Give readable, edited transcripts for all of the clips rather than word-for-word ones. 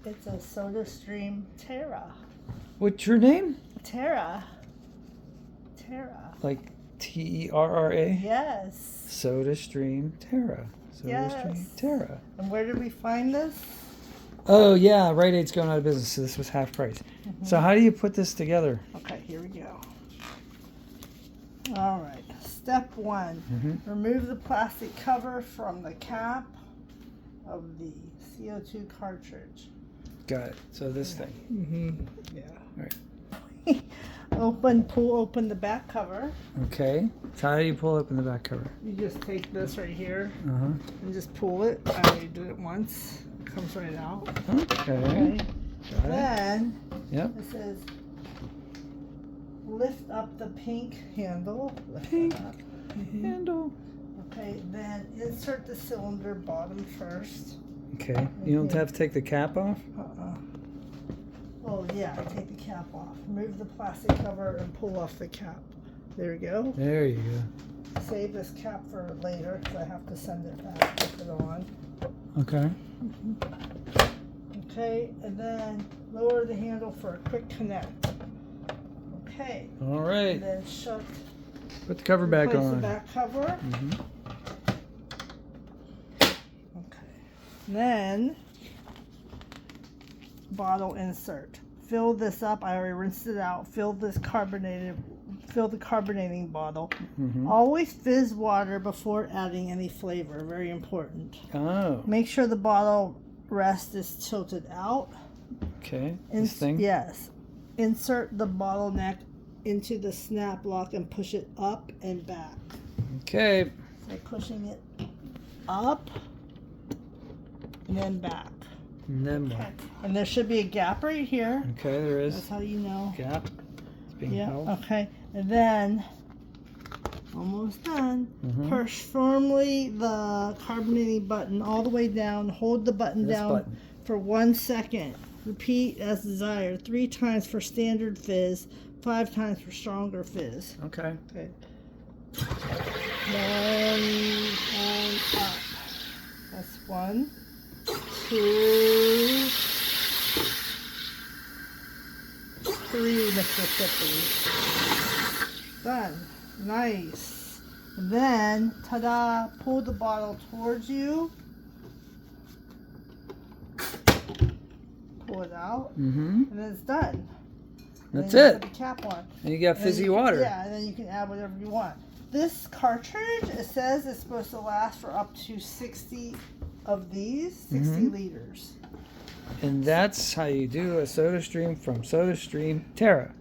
It's a Sodastream Terra. What's your name? Terra. Terra. Like Terra? Yes. Sodastream Terra. Sodastream Yes. Terra. And where did we find this? Oh yeah, Rite Aid's going out of business, so this was half price. So how do you put this together? Okay, here we go. All right. Step 1. Remove the plastic cover from the cap of the CO2 cartridge. Got it. So this thing. Yeah. All right. Pull open the back cover. Okay. So how do you pull open the back cover? You just take this right here Uh-huh. and just pull it. I already did it once. It comes right out. Okay. Got it. Then Yep. it says lift up the pink handle. Lift Pink it up. handle. Okay, then insert the cylinder bottom first. Okay. You don't have to take the cap off? Oh yeah, take the cap off. Remove the plastic cover and pull off the cap. There we go. There you go. Save this cap for later because I have to send it back to put it on. Okay. Okay, and then lower the handle for a quick connect. Okay. All right. And then shut. Put the cover back Replace on. the back cover. Okay. And then bottle insert. Fill this up. I already rinsed it out. Fill the carbonating bottle. Always fizz water before adding any flavor. Very important. Oh. Make sure the bottle rest is tilted out. Okay. This thing? Yes. Insert the bottleneck into the snap lock and push it up and back. Okay. So pushing it up and then back. And then what? And there should be a gap right here. Okay, there is. That's how you know. Gap. It's being held. Okay. And then, almost done. Push firmly the carbonating button all the way down. Hold the button down for 1 second. Repeat as desired. 3 times for standard fizz. 5 times for stronger fizz. Okay. Okay. Then and up. That's 1, 2, 3, Mississippi. Done. Nice. And then, ta-da! Pull the bottle towards you. Pull it out. And then it's done. That's it. it. Put the cap on. And you got fizzy water. Yeah, and then you can add whatever you want. This cartridge, it says it's supposed to last for up to 60 of these, 60 liters. And that's how you do a Sodastream from Sodastream Terra.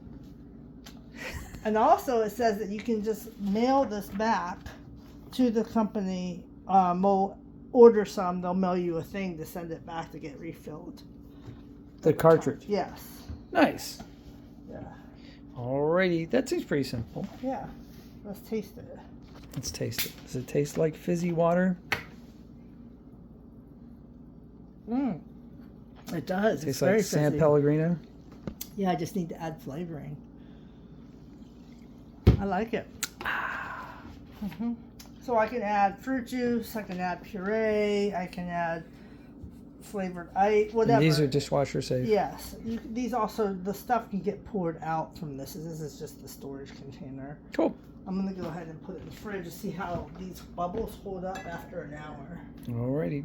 And also it says that you can just mail this back to the company. We'll order some. They'll mail you a thing to send it back to get refilled. The cartridge. Yes. Nice. Yeah. Alrighty. That seems pretty simple. Yeah. Let's taste it. Let's taste it. Does it taste like fizzy water? It does. Tastes like San Pellegrino? Yeah, I just need to add flavoring. I like it. So I can add fruit juice, I can add puree, I can add flavored ice, whatever. And these are dishwasher safe? Yes. These also, the stuff can get poured out from this. This is just the storage container. Cool. I'm going to go ahead and put it in the fridge to see how these bubbles hold up after an hour. Alrighty.